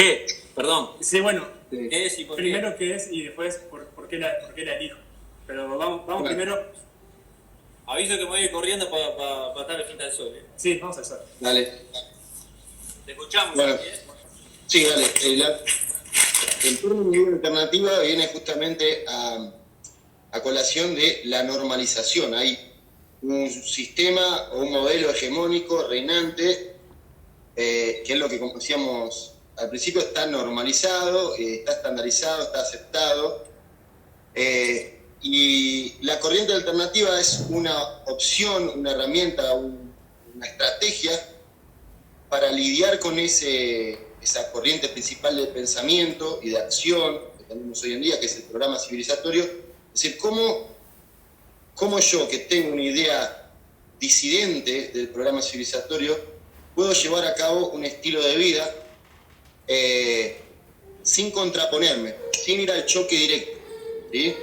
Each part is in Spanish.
¿Qué? Perdón. Sí, bueno, ¿Qué es y por qué? primero qué es y después por qué la elijo. Pero vamos bueno. Primero. Aviso que me voy a ir corriendo para estar al frente del sol. Sí, vamos al sol. Dale. Te escuchamos. Bueno, sí, dale. El término de alternativa viene justamente a colación de la normalización. Hay un sistema o un modelo hegemónico reinante, que es lo que, como decíamos al principio, está normalizado, está estandarizado, está aceptado. Y la corriente alternativa es una opción, una herramienta, una estrategia para lidiar con esa corriente principal de pensamiento y de acción que tenemos hoy en día, que es el programa civilizatorio. Es decir, ¿cómo yo, que tengo una idea disidente del programa civilizatorio, puedo llevar a cabo un estilo de vida sin contraponerme, sin ir al choque directo? ¿Sí?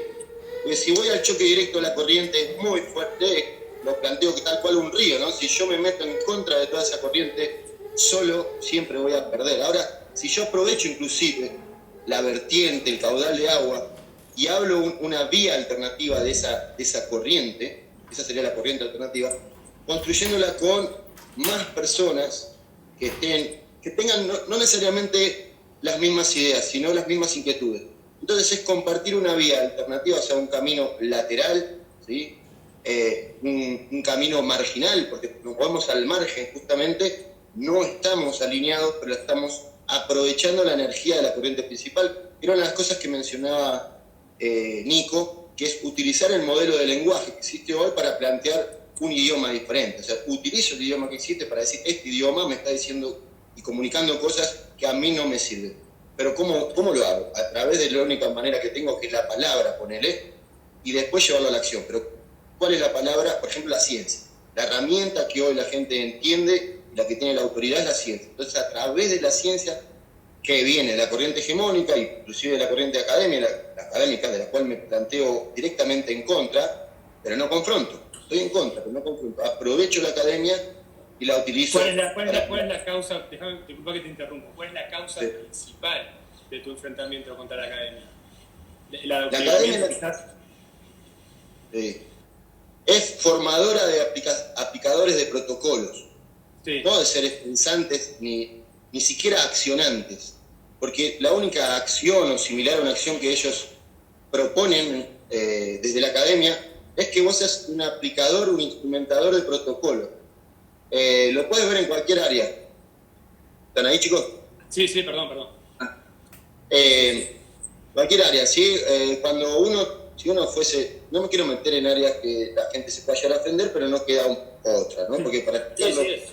Porque si voy al choque directo, la corriente es muy fuerte, lo planteo que tal cual un río, ¿no? Si yo me meto en contra de toda esa corriente, solo siempre voy a perder. Ahora, si yo aprovecho inclusive la vertiente, el caudal de agua, y hablo una vía alternativa de esa corriente, esa sería la corriente alternativa, construyéndola con más personas que tengan no necesariamente las mismas ideas, sino las mismas inquietudes. Entonces es compartir una vía alternativa, o sea, un camino lateral, ¿sí? Un camino marginal, porque nos vamos al margen justamente, no estamos alineados, pero estamos aprovechando la energía de la corriente principal. Era una de las cosas que mencionaba Nico, que es utilizar el modelo de lenguaje que existe hoy para plantear un idioma diferente. O sea, utilizo el idioma que existe para decir, este idioma me está diciendo y comunicando cosas que a mí no me sirven. Pero ¿cómo lo hago? A través de la única manera que tengo, que es la palabra, ponele, y después llevarlo a la acción. Pero ¿cuál es la palabra? Por ejemplo, la ciencia. La herramienta que hoy la gente entiende, la que tiene la autoridad, es la ciencia. Entonces, a través de la ciencia, que viene de la corriente hegemónica, inclusive de la corriente académica, de la cual me planteo directamente en contra, pero no confronto. Estoy en contra, pero no confronto. Aprovecho la academia y la utilizo. ¿Cuál es la causa? Disculpa que te interrumpo. ¿Cuál es la causa principal de tu enfrentamiento contra la academia? La academia es formadora de aplicadores de protocolos, sí. No de seres pensantes ni siquiera accionantes, porque la única acción o similar a una acción que ellos proponen desde la academia es que vos seas un aplicador, un instrumentador de protocolo. Lo puedes ver en cualquier área. ¿Están ahí, chicos? Sí, perdón. Cualquier área, ¿sí? Si uno fuese... No me quiero meter en áreas que la gente se pueda llegar a ofender, pero no queda otra, ¿no? Porque para... Sí.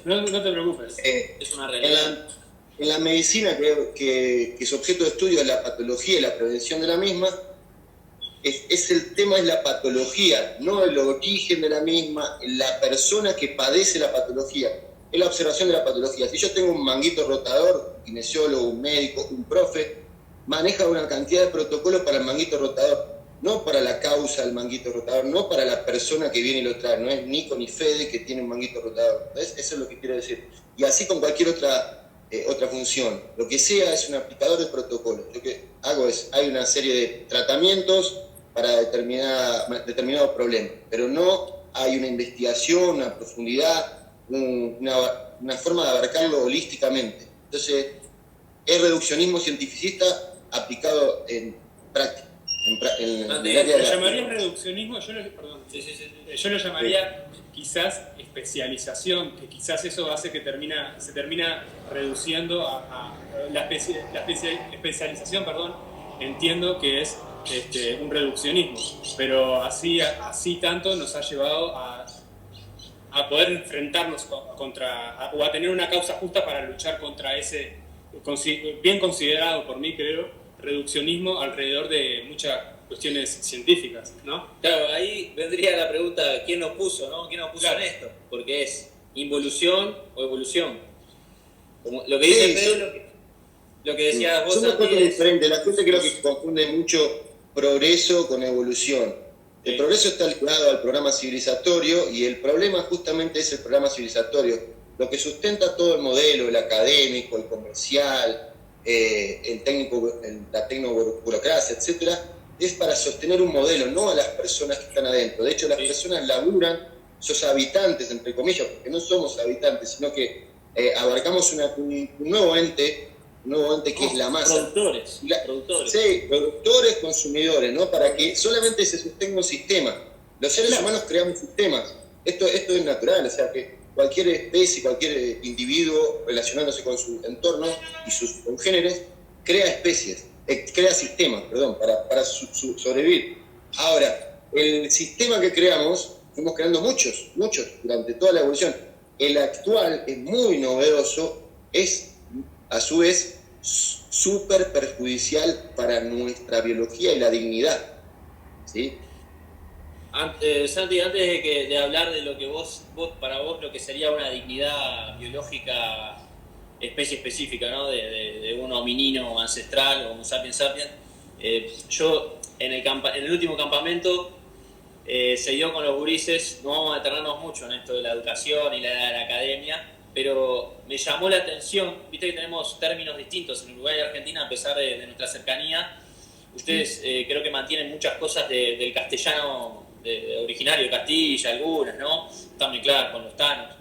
No te preocupes. Es una realidad. En la medicina, que su objeto de estudio es la patología y la prevención de la misma, el tema es la patología, no el origen de la misma, la persona que padece la patología, es la observación de la patología. Si yo tengo un manguito rotador, un kinesiólogo, un médico, un profe, maneja una cantidad de protocolos para el manguito rotador, no para la causa del manguito rotador, no para la persona que viene y lo trae, no es Nico ni Fede que tiene un manguito rotador. ¿Ves? Eso es lo que quiero decir. Y así con cualquier otra función. Lo que sea es un aplicador de protocolos. Lo que hago hay una serie de tratamientos para determinado problema, pero no hay una investigación, una profundidad, una forma de abarcarlo holísticamente. Entonces, es reduccionismo cientificista aplicado en práctica. ¿Lo llamarías reduccionismo? Yo lo llamaría quizás especialización, que quizás eso hace que se termina reduciendo a la especialización, entiendo que es un reduccionismo, pero así tanto nos ha llevado a poder enfrentarnos o a tener una causa justa para luchar contra ese, bien considerado por mí, creo, reduccionismo alrededor de muchas cuestiones científicas, ¿no? Claro, ahí vendría la pregunta, ¿quién nos puso, no? ¿Quién nos puso en esto? Porque es involución o evolución. Como lo que dice Pedro, lo que decías vos antes. Son cosas diferentes. La gente creo que confunde mucho progreso con evolución. El progreso está ligado al programa civilizatorio y el problema justamente es el programa civilizatorio. Lo que sustenta todo el modelo, el académico, el comercial, la tecnoburocracia, etcétera, es para sostener un modelo, no a las personas que están adentro. De hecho, las personas laburan, sos habitantes, entre comillas, porque no somos habitantes, sino que abarcamos un nuevo ente que es la masa. Productores. Sí, productores, consumidores, ¿no? Para que solamente se sostenga un sistema. Los seres humanos creamos sistemas. Esto es natural, o sea que cualquier especie, cualquier individuo relacionándose con su entorno y sus congéneres, crea sistemas, para sobrevivir. Ahora, el sistema que creamos, fuimos creando muchos, durante toda la evolución. El actual es muy novedoso, es a su vez súper perjudicial para nuestra biología y la dignidad, ¿sí? Santi, antes de hablar de lo que para vos lo que sería una dignidad biológica, especie específica, ¿no? de un hominino ancestral o un sapiens sapiens, yo en el último campamento se dio con los gurises, no vamos a detenernos mucho en esto de la educación y la academia, pero me llamó la atención, viste que tenemos términos distintos en Uruguay y Argentina a pesar de nuestra cercanía. Ustedes creo que mantienen muchas cosas del castellano originario de Castilla, algunas, ¿no? También, claro, con los tanos.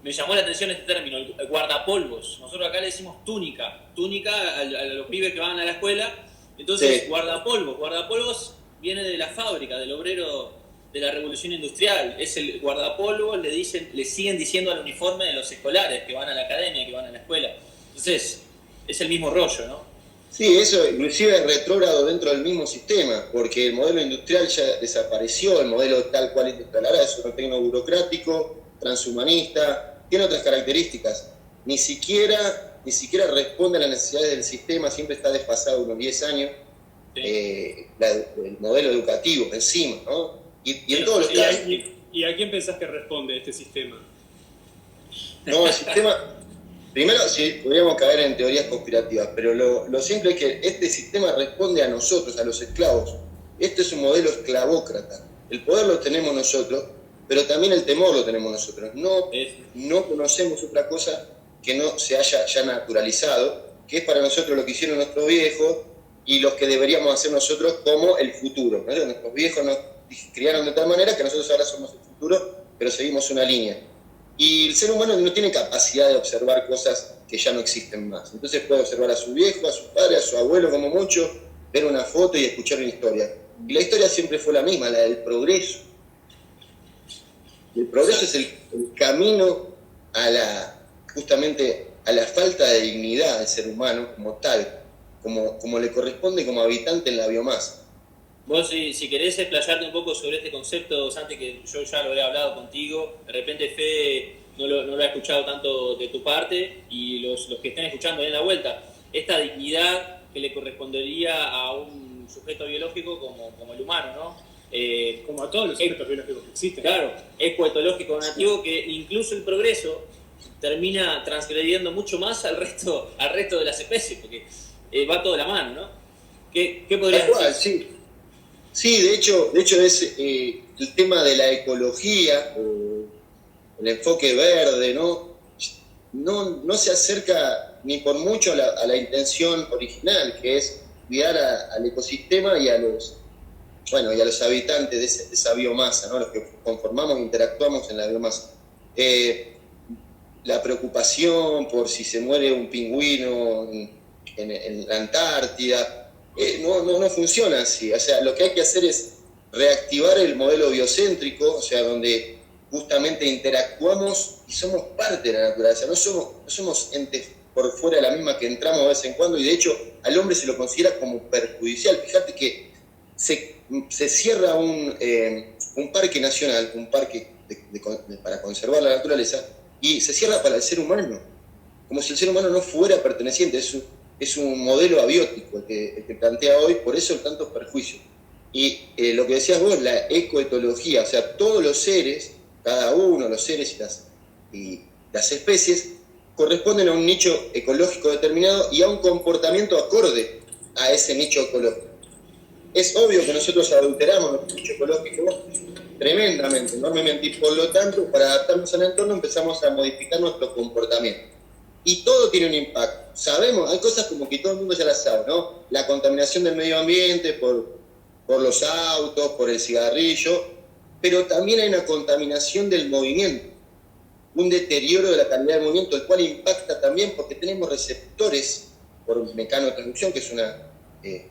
Me llamó la atención este término, el guardapolvos. Nosotros acá le decimos túnica a los pibes que van a la escuela. Entonces, sí. Guardapolvos viene de la fábrica, del obrero de la revolución industrial. Es el guardapolvos, le siguen diciendo al uniforme de los escolares que van a la academia, que van a la escuela. Entonces, es el mismo rollo, ¿no? Sí, eso inclusive es retrógrado dentro del mismo sistema, porque el modelo industrial ya desapareció, el modelo tal cual industrial ahora es un burocrático, transhumanista, tiene otras características. Ni siquiera responde a las necesidades del sistema, siempre está desfasado unos 10 años, sí. El modelo educativo encima, ¿no? Y en todos los casos. ¿Y a quién pensás que responde este sistema? No, el sistema... Primero, sí, podríamos caer en teorías conspirativas, pero lo simple es que este sistema responde a nosotros, a los esclavos. Este es un modelo esclavócrata. El poder lo tenemos nosotros, pero también el temor lo tenemos nosotros. No conocemos otra cosa que no se haya ya naturalizado, que es para nosotros lo que hicieron nuestros viejos y los que deberíamos hacer nosotros como el futuro, ¿no? Nuestros viejos nos criaron de tal manera que nosotros ahora somos el futuro, pero seguimos una línea. Y el ser humano no tiene capacidad de observar cosas que ya no existen más. Entonces puede observar a su viejo, a su padre, a su abuelo como mucho, ver una foto y escuchar una historia. Y la historia siempre fue la misma, la del progreso. El progreso es el camino justamente a la falta de dignidad del ser humano como tal, como le corresponde como habitante en la biomasa. Vos, si querés explayarte un poco sobre este concepto, Santi, que yo ya lo he hablado contigo, de repente Fede no lo ha escuchado tanto de tu parte, y los que estén escuchando en la vuelta, esta dignidad que le correspondería a un sujeto biológico como el humano, ¿no? Como a todos los sujetos biológicos que existen. Claro, ecoetológico nativo, que incluso el progreso termina transgrediendo mucho más al resto de las especies, porque va todo de la mano, ¿no? ¿Qué podrías decir? Sí. Sí, de hecho es el tema de la ecología, el enfoque verde, no se acerca ni por mucho a la intención original, que es cuidar al ecosistema y a los habitantes de esa biomasa, ¿no? Los que conformamos e interactuamos en la biomasa. La preocupación por si se muere un pingüino en la Antártida, no funciona así. O sea, lo que hay que hacer es reactivar el modelo biocéntrico, o sea, donde justamente interactuamos y somos parte de la naturaleza. No somos entes por fuera de la misma que entramos de vez en cuando, y de hecho al hombre se lo considera como perjudicial. Fíjate que se cierra un parque nacional, un parque para conservar la naturaleza, y se cierra para el ser humano, como si el ser humano no fuera perteneciente. Es un modelo abiótico el que plantea hoy, por eso tantos perjuicios. Y lo que decías vos, la ecoetología, o sea, todos los seres, cada uno, los seres y las especies, corresponden a un nicho ecológico determinado y a un comportamiento acorde a ese nicho ecológico. Es obvio que nosotros adulteramos nuestro nicho ecológico tremendamente, enormemente, y por lo tanto, para adaptarnos al entorno empezamos a modificar nuestro comportamiento. Y todo tiene un impacto. sabemos, hay cosas como que todo el mundo ya las sabe, ¿no? La contaminación del medio ambiente por los autos, por el cigarrillo, pero también hay una contaminación del movimiento, un deterioro de la calidad del movimiento, el cual impacta también porque tenemos receptores por mecanotransducción, que es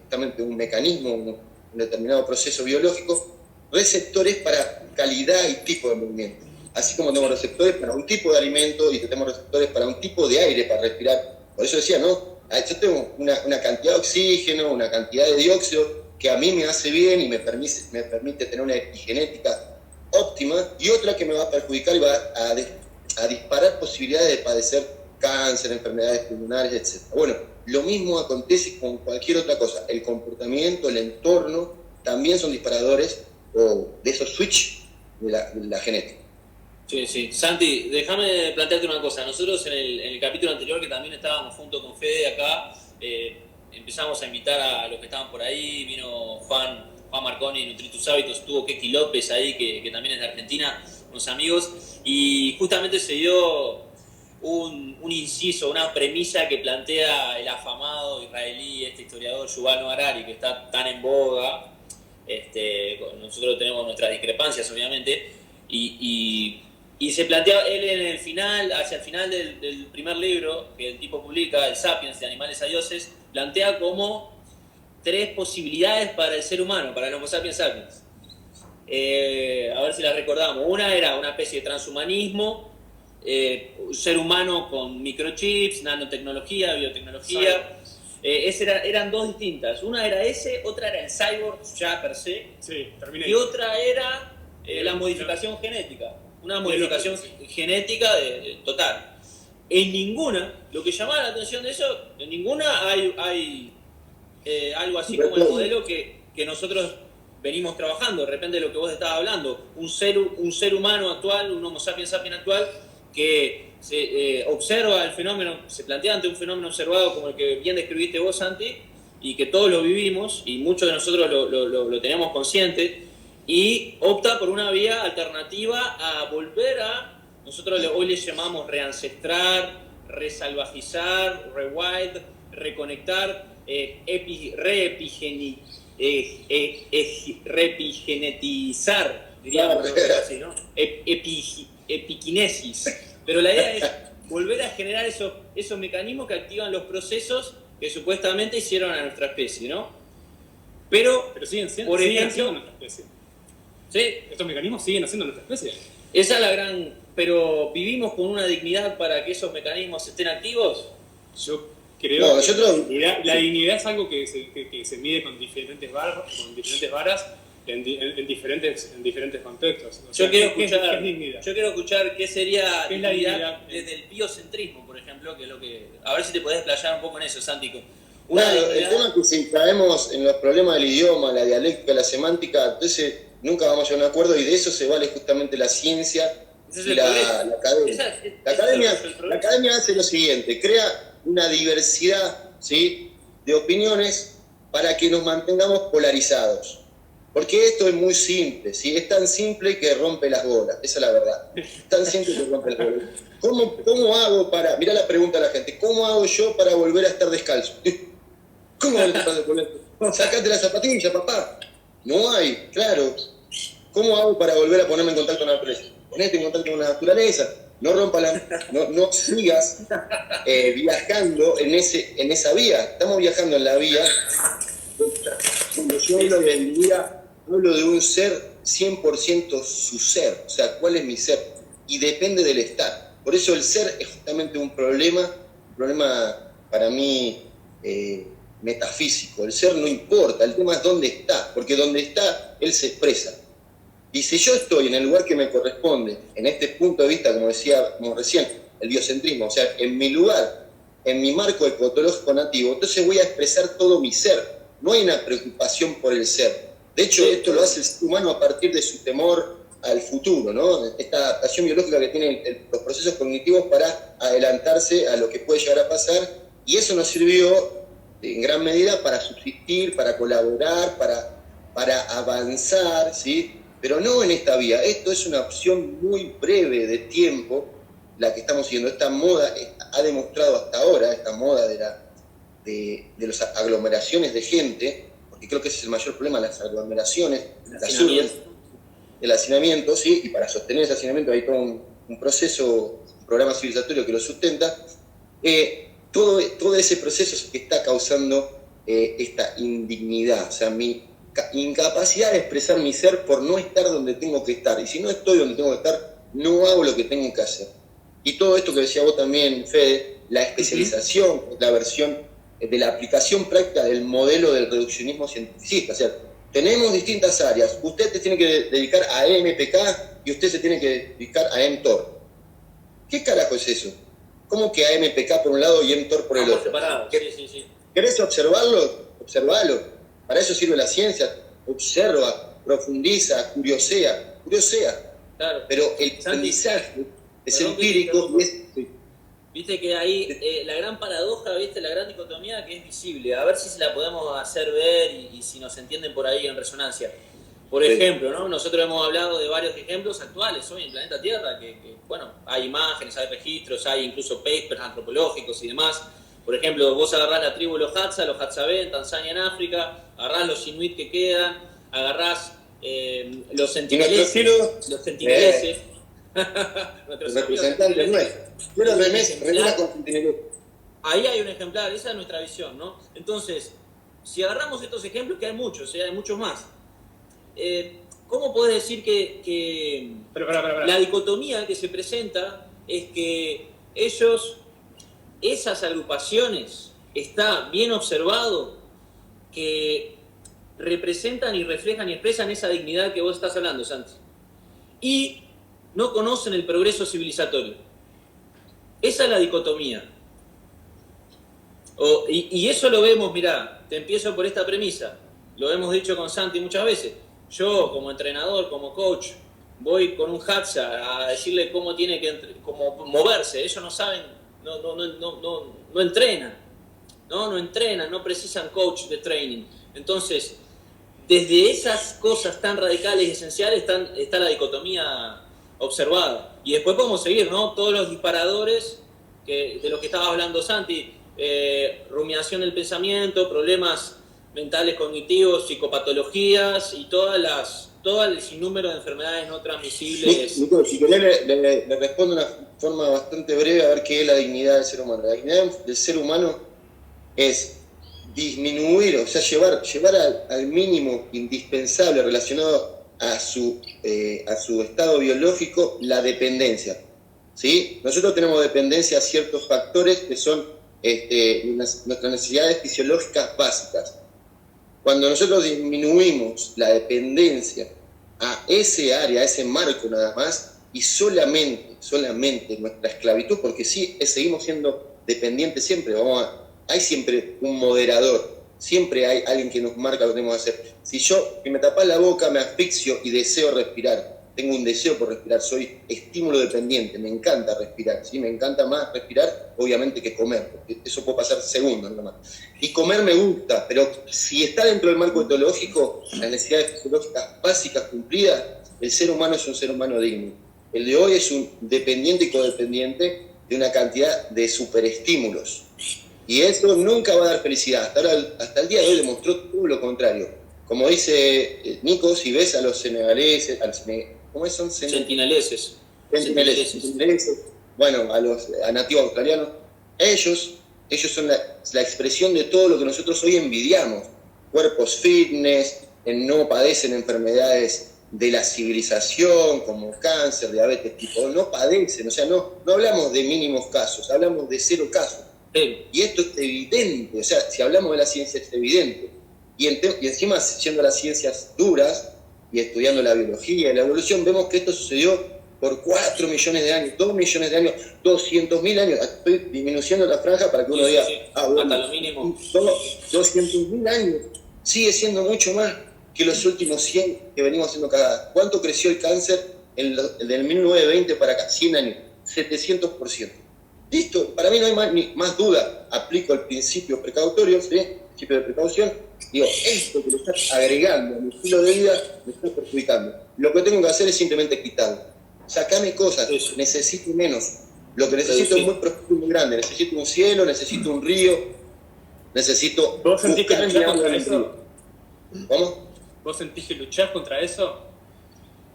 justamente un mecanismo, un determinado proceso biológico, receptores para calidad y tipo de movimiento. Así como tenemos receptores para un tipo de alimento y tenemos receptores para un tipo de aire para respirar. Por eso decía, ¿no? Yo tengo una cantidad de oxígeno, una cantidad de dióxido que a mí me hace bien y me permite tener una epigenética óptima, y otra que me va a perjudicar y va a disparar posibilidades de padecer cáncer, enfermedades pulmonares, etc. Bueno, lo mismo acontece con cualquier otra cosa. El comportamiento, el entorno, también son disparadores de esos switch de la genética. Sí. Santi, déjame plantearte una cosa. Nosotros en el capítulo anterior, que también estábamos junto con Fede acá, empezamos a invitar a los que estaban por ahí. Vino Juan Marconi, Nutritus Hábitos, estuvo Keki López ahí, que también es de Argentina, unos amigos, y justamente se dio un inciso, una premisa que plantea el afamado israelí, historiador Yuval Noah Harari, que está tan en boga. Nosotros tenemos nuestras discrepancias, obviamente, y se plantea él hacia el final del primer libro que el tipo publica, el Sapiens, de Animales a Dioses, plantea como 3 posibilidades para el ser humano, para el Homo sapiens sapiens. A ver si las recordamos. Una era una especie de transhumanismo, un ser humano con microchips, nanotecnología, biotecnología. Eran 2 distintas. Una era otra era el cyborg ya per se, sí, y otra era la modificación genética. Una modificación genética total. En ninguna, lo que llamaba la atención de eso, en ninguna hay algo así como el modelo que nosotros venimos trabajando. De repente lo que vos estabas hablando, un ser humano actual, un Homo sapiens sapiens actual, que se observa el fenómeno, se plantea ante un fenómeno observado como el que bien describiste vos, Santi, y que todos lo vivimos, y muchos de nosotros lo tenemos consciente, y opta por una vía alternativa a volver nosotros hoy le llamamos reancestrar, resalvajizar, rewild, reconectar, reepigenetizar, diríamos así, ¿no? Epikinesis. Pero la idea es volver a generar esos mecanismos que activan los procesos que supuestamente hicieron a nuestra especie, ¿no? Pero siguen siendo nuestra especie. ¿Sí? Estos mecanismos siguen haciendo nuestra especie. Esa es la gran... Pero ¿vivimos con una dignidad para que esos mecanismos estén activos? Yo creo que la dignidad es algo que se mide con diferentes varas en diferentes contextos. O sea, yo quiero escuchar qué sería la dignidad desde el biocentrismo, por ejemplo, que es lo que... A ver si te podés explayar un poco en eso, Santi. Claro, el tema es que si caemos en los problemas del idioma, la dialéctica, la semántica, entonces nunca vamos a llegar a un acuerdo, y de eso se vale justamente la ciencia y la academia. La academia hace lo siguiente, crea una diversidad, ¿sí?, de opiniones para que nos mantengamos polarizados. Porque esto es muy simple, ¿sí? Es tan simple que rompe las bolas, esa es la verdad. Es tan simple que rompe las bolas. ¿Cómo hago para...? Mirá la pregunta a la gente, ¿cómo hago yo para volver a estar descalzo? ¿Cómo sacate la zapatilla, papá? No hay, claro. ¿Cómo hago para volver a ponerme en contacto con la naturaleza? Ponete en contacto con la naturaleza. No sigas viajando en esa vía. Estamos viajando en la vía. Cuando yo hablo de vía, hablo de un ser 100% su ser. O sea, ¿cuál es mi ser? Y depende del estar. Por eso el ser es justamente un problema para mí metafísico. El ser no importa, el tema es dónde está, porque donde está, él se expresa. Y si yo estoy en el lugar que me corresponde, en este punto de vista, como recién, el biocentrismo, o sea, en mi lugar, en mi marco ecotológico nativo, entonces voy a expresar todo mi ser. No hay una preocupación por el ser. De hecho, esto lo hace el ser humano a partir de su temor al futuro, ¿no? Esta adaptación biológica que tienen los procesos cognitivos para adelantarse a lo que puede llegar a pasar, y eso nos sirvió en gran medida para subsistir, para colaborar, para avanzar, ¿sí? Pero no en esta vía. Esto es una opción muy breve de tiempo la que estamos siguiendo. Esta moda ha demostrado hasta ahora, esta moda de las aglomeraciones de gente, porque creo que ese es el mayor problema, las aglomeraciones, el hacinamiento, ¿sí? Y para sostener ese hacinamiento hay todo un proceso, un programa civilizatorio que lo sustenta. Todo ese proceso es que está causando esta indignidad, o sea, mi incapacidad de expresar mi ser por no estar donde tengo que estar. Y si no estoy donde tengo que estar, no hago lo que tengo que hacer. Y todo esto que decía vos también, Fede, la especialización, la versión de la aplicación práctica del modelo del reduccionismo cientificista. O sea, tenemos distintas áreas. Usted se tiene que dedicar a MPK y usted se tiene que dedicar a mTOR. ¿Qué carajo es eso? ¿Cómo que a MPK por un lado y mTOR por el otro? Sí. ¿Querés observarlo? Observalo. Para eso sirve la ciencia. Observa, profundiza, curiosea. Claro. Pero el aprendizaje es empírico y es... Viste que ahí la gran paradoja, viste, la gran dicotomía que es visible. A ver si se la podemos hacer ver y si nos entienden por ahí en resonancia. Por ejemplo, ¿no? Nosotros hemos hablado de varios ejemplos actuales hoy en planeta Tierra, que bueno, hay imágenes, hay registros, hay incluso papers antropológicos y demás. Por ejemplo, vos agarrás la tribu de los Hadza en Tanzania, en África, agarrás los Inuit que quedan, agarrás los sentineleses. Los sentineleses. Nuestros representantes nuestros. Ahí hay un ejemplar, esa es nuestra visión, ¿no? Entonces, si agarramos estos ejemplos, que hay muchos, hay muchos más, ¿cómo podés decir que la dicotomía que se presenta es que esas agrupaciones, está bien observado que representan y reflejan y expresan esa dignidad que vos estás hablando, Santi? Y no conocen el progreso civilizatorio. Esa es la dicotomía. Y eso lo vemos, mirá, te empiezo por esta premisa. Lo hemos dicho con Santi muchas veces. Yo, como entrenador, como coach, voy con un Hadza a decirle cómo tiene que cómo moverse. Ellos no saben, no entrenan. No entrenan, no precisan coach de training. Entonces, desde esas cosas tan radicales y esenciales está la dicotomía observada. Y después podemos seguir, ¿no? Todos los disparadores de los que estaba hablando Santi, rumiación del pensamiento, problemas mentales cognitivos, psicopatologías y todo el sinnúmero de enfermedades no transmisibles. Nico, si querés le respondo de una forma bastante breve a ver qué es la dignidad del ser humano. La dignidad del ser humano es disminuir, o sea, llevar al mínimo indispensable relacionado a su estado biológico la dependencia, ¿sí? Nosotros tenemos dependencia a ciertos factores que son nuestras necesidades fisiológicas básicas. Cuando nosotros disminuimos la dependencia a ese área, a ese marco nada más, y solamente nuestra esclavitud, porque sí, seguimos siendo dependientes siempre, hay siempre un moderador, siempre hay alguien que nos marca lo que tenemos que hacer. Si me tapas la boca, me asfixio y deseo respirar, tengo un deseo por respirar, soy estímulo dependiente, me encanta respirar, ¿sí? Me encanta más respirar, obviamente, que comer, porque eso puede pasar segundos nomás. Y comer me gusta, pero si está dentro del marco etológico, las necesidades fisiológicas básicas cumplidas, el ser humano es un ser humano digno. El de hoy es un dependiente y codependiente de una cantidad de superestímulos. Y eso nunca va a dar felicidad. Hasta el día de hoy demostró todo lo contrario. Como dice Nico, si ves a los senegaleses, ¿cómo son? Sentineleses. Bueno, a nativos australianos, ellos son la expresión de todo lo que nosotros hoy envidiamos. Cuerpos fitness, no padecen enfermedades de la civilización, como cáncer, diabetes tipo 2, no padecen, o sea, no hablamos de mínimos casos, hablamos de 0 casos. Y esto es evidente, o sea, si hablamos de la ciencia es evidente. Y encima, yendo a las ciencias duras y estudiando la biología y la evolución, vemos que esto sucedió por 4 millones de años, 2 millones de años, 200.000 años. Estoy disminuyendo la franja para que uno diga, bueno, hasta lo mínimo. 200.000 años sigue siendo mucho más que los últimos 100 que venimos haciendo cagadas. ¿Cuánto creció el cáncer del 1920 para acá? 100 años, 700%. Listo, para mí no hay más duda. Aplico el principio precautorio, ¿sí? Principio de precaución. Digo, esto que le estás agregando a mi estilo de vida me está perjudicando. Lo que tengo que hacer es simplemente quitarlo. Sacame cosas, necesito menos. Lo que necesito es muy profundo y muy grande. Necesito un cielo, necesito un río, necesito... ¿Vos sentís que luchás contra eso? ¿Cómo? ¿Vos sentís que luchás contra eso?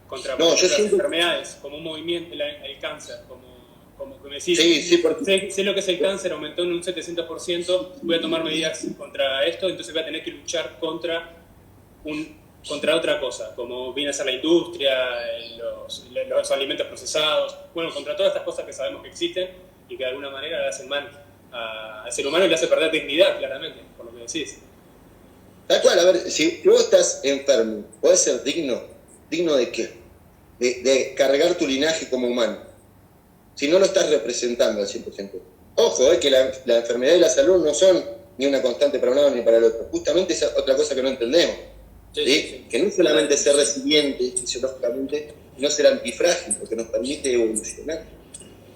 Contra no, yo las siento... enfermedades, como un movimiento, el cáncer, como que me decís, sí, porque... sé lo que es el cáncer, aumentó en un 700%, voy a tomar medidas contra esto, entonces voy a tener que luchar contra otra cosa, como viene a ser la industria, los alimentos procesados, bueno, contra todas estas cosas que sabemos que existen y que de alguna manera le hacen mal al ser humano y le hace perder dignidad, claramente, por lo que decís. Tal cual, a ver, si vos estás enfermo, ¿podés ser digno? ¿Digno de qué? De cargar tu linaje como humano. Si no lo estás representando al 100%. Ojo, que la enfermedad y la salud no son ni una constante para un lado ni para el otro. Justamente esa es otra cosa que no entendemos. ¿Sí? Que no es solamente ser resiliente fisiológicamente, sino ser antifrágil, porque nos permite evolucionar.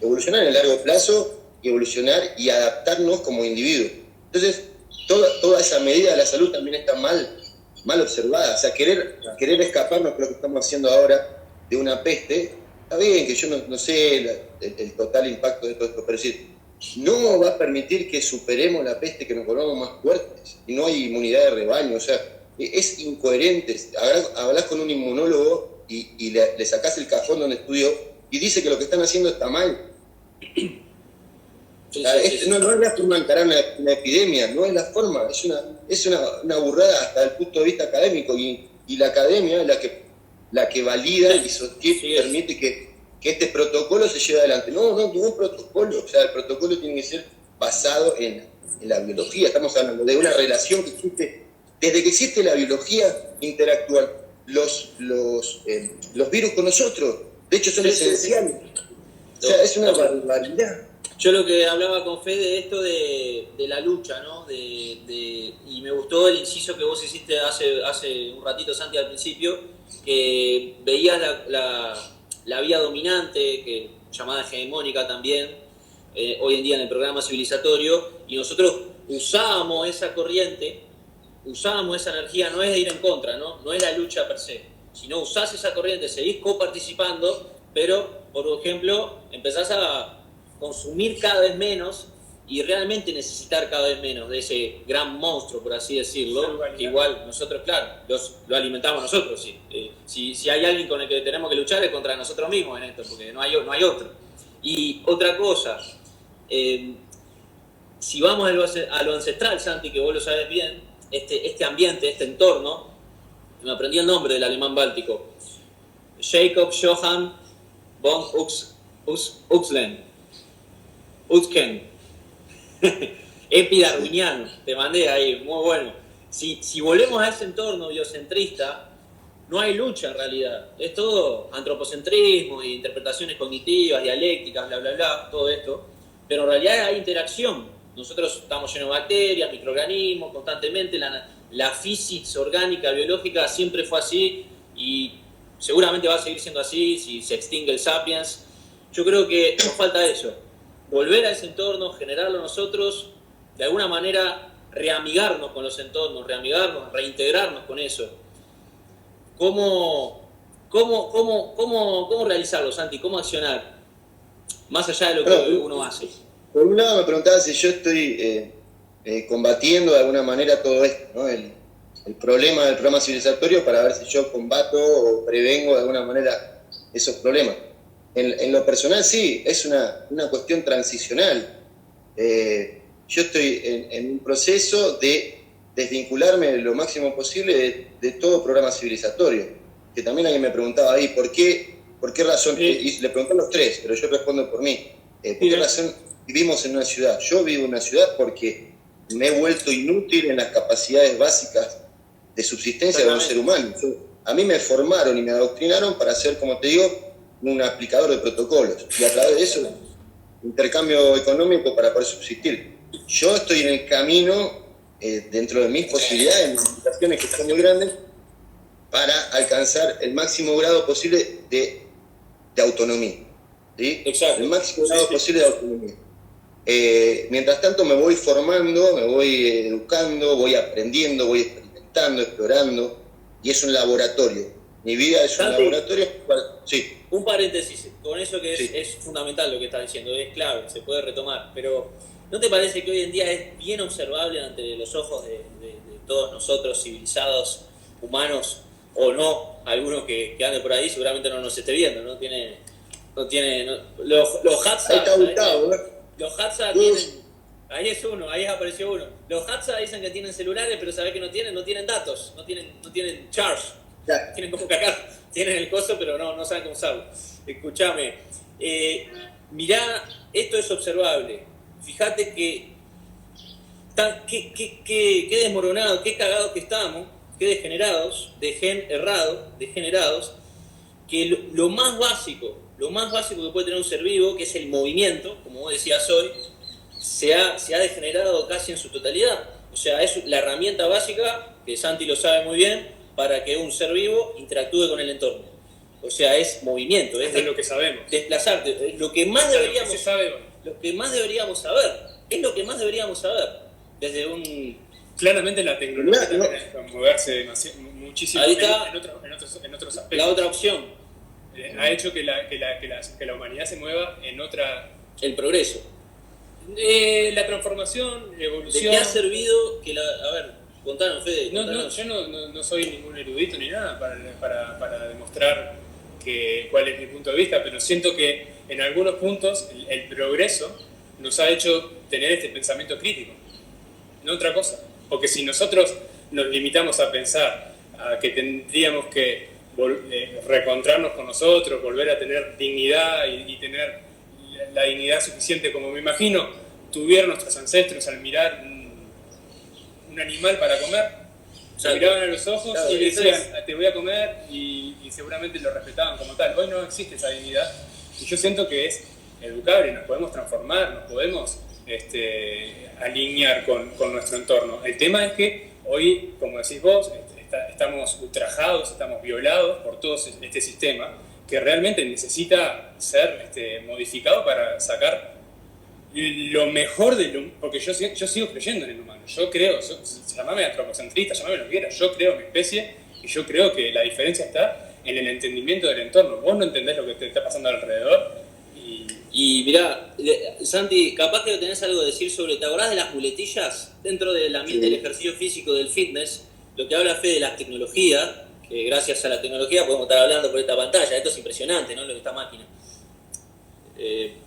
Evolucionar en el largo plazo, y evolucionar y adaptarnos como individuos. Entonces, toda esa medida de la salud también está mal observada. O sea, querer escaparnos de lo que estamos haciendo ahora de una peste, está bien que yo no sé el total impacto de todo esto, pero decir, no va a permitir que superemos la peste, que nos volvamos más fuertes, y no hay inmunidad de rebaño. O sea, es incoherente. Hablás con un inmunólogo y le sacás el cajón donde estudió y dice que lo que están haciendo está mal. No es la forma de encarar una epidemia, no es la forma, es una burrada hasta el punto de vista académico, y la academia es la que valida y sostiene y permite que este protocolo se lleve adelante. No, ningún protocolo. O sea, el protocolo tiene que ser basado en la biología. Estamos hablando de una relación que existe. Desde que existe la biología, interactúan los virus con nosotros. De hecho, son esenciales. O sea, es una barbaridad. Yo lo que hablaba con Fede de esto de la lucha, ¿no? Y me gustó el inciso que vos hiciste hace un ratito, Santi, al principio, que veías la vía dominante, llamada hegemónica también, hoy en día en el programa civilizatorio, y nosotros usábamos esa corriente, usábamos esa energía, no es de ir en contra, no es la lucha per se, sino usás esa corriente, seguís coparticipando, pero, por ejemplo, empezás a consumir cada vez menos y realmente necesitar cada vez menos de ese gran monstruo, por así decirlo, que igual nosotros, claro, lo alimentamos nosotros. Sí. Si hay alguien con el que tenemos que luchar es contra nosotros mismos en esto, porque no hay otro. Y otra cosa, si vamos a lo ancestral, Santi, que vos lo sabes bien, este ambiente, este entorno, me aprendí el nombre del alemán báltico, Jacob Johann von Utzken, epidarwiniano, te mandé ahí, muy bueno. Si volvemos a ese entorno biocentrista, no hay lucha en realidad, es todo antropocentrismo, interpretaciones cognitivas, dialécticas, bla, bla, bla, todo esto, pero en realidad hay interacción. Nosotros estamos llenos de bacterias, microorganismos, constantemente, la física orgánica, biológica siempre fue así y seguramente va a seguir siendo así si se extingue el sapiens. Yo creo que nos falta eso, volver a ese entorno, generarlo nosotros, de alguna manera reamigarnos con los entornos, reintegrarnos con eso. ¿Cómo realizarlo, Santi? ¿Cómo accionar? Más allá de lo que uno hace. Por un lado me preguntaba si yo estoy combatiendo de alguna manera todo esto, ¿no? El problema del programa civilizatorio, para ver si yo combato o prevengo de alguna manera esos problemas. En lo personal sí, es una cuestión transicional. Yo estoy en un proceso de desvincularme lo máximo posible de todo programa civilizatorio. Que también alguien me preguntaba ahí, ¿por qué razón? Y le pregunté a los tres, pero yo respondo por mí. ¿Por qué razón vivimos en una ciudad? Yo vivo en una ciudad porque me he vuelto inútil en las capacidades básicas de subsistencia de un ser humano. A mí me formaron y me adoctrinaron para ser, como te digo, un aplicador de protocolos, y a través de eso intercambio económico para poder subsistir. Yo estoy en el camino, dentro de mis posibilidades, mis limitaciones que son muy grandes, para alcanzar el máximo grado posible de autonomía. ¿Sí? Exacto. El máximo grado posible de autonomía. Mientras tanto me voy formando, me voy educando, voy aprendiendo, voy experimentando, explorando, y es un laboratorio. Mi vida es un laboratorio Sí. Un paréntesis, con eso que es fundamental lo que estás diciendo, es clave, se puede retomar, pero ¿no te parece que hoy en día es bien observable ante los ojos de todos nosotros, civilizados, humanos, o no, algunos que ande por ahí seguramente no nos esté viendo, los Hatsa, los Hatsa tienen, ahí es uno, ahí apareció uno, los Hatsa dicen que tienen celulares, pero ¿sabés que no tienen datos, no tienen charge, tienen como que acá, tienen el coso, pero no saben cómo usarlo. Escuchame, mirá, esto es observable, fíjate que qué desmoronados, qué cagados que estamos, qué degenerados, degenerados, que lo más básico que puede tener un ser vivo, que es el movimiento, como vos decías hoy, se ha degenerado casi en su totalidad. O sea, es la herramienta básica, que Santi lo sabe muy bien, para que un ser vivo interactúe con el entorno. O sea, es movimiento, es lo que sabemos. Desplazarte, es lo que más deberíamos saber. Desde un... Claramente la tecnología también es moverse muchísimo ahí está, en otros aspectos. La otra opción. Ha hecho que la humanidad se mueva en otra... El progreso. La transformación, la evolución... ¿De qué ha servido que a ver, contanos, Fede. Yo no soy ningún erudito ni nada para demostrar cuál es mi punto de vista, pero siento que en algunos puntos el progreso nos ha hecho tener este pensamiento crítico. No otra cosa, porque si nosotros nos limitamos a pensar a que tendríamos que reencontrarnos con nosotros, volver a tener dignidad y tener la dignidad suficiente, como me imagino tuvieron nuestros ancestros al mirar un animal para comer, se miraban a los ojos y le decían, te voy a comer, y seguramente lo respetaban como tal. Hoy no existe esa dignidad y yo siento que es educable, nos podemos transformar, nos podemos alinear con nuestro entorno. El tema es que hoy, como decís vos, estamos ultrajados, estamos violados por todo este sistema que realmente necesita ser modificado para sacar lo mejor porque yo sigo creyendo en el humano. Yo creo, llamame antropocentrista, llamame lo que quieras, yo creo en mi especie y yo creo que la diferencia está en el entendimiento del entorno. Vos no entendés lo que te está pasando alrededor. Y mirá, Santi, capaz que tenés algo que decir sobre, ¿te acordás de las muletillas dentro del ambiente del ejercicio físico, del fitness? Lo que habla Fede de las tecnologías, que gracias a la tecnología podemos estar hablando por esta pantalla. Esto es impresionante, ¿no? Lo de esta máquina.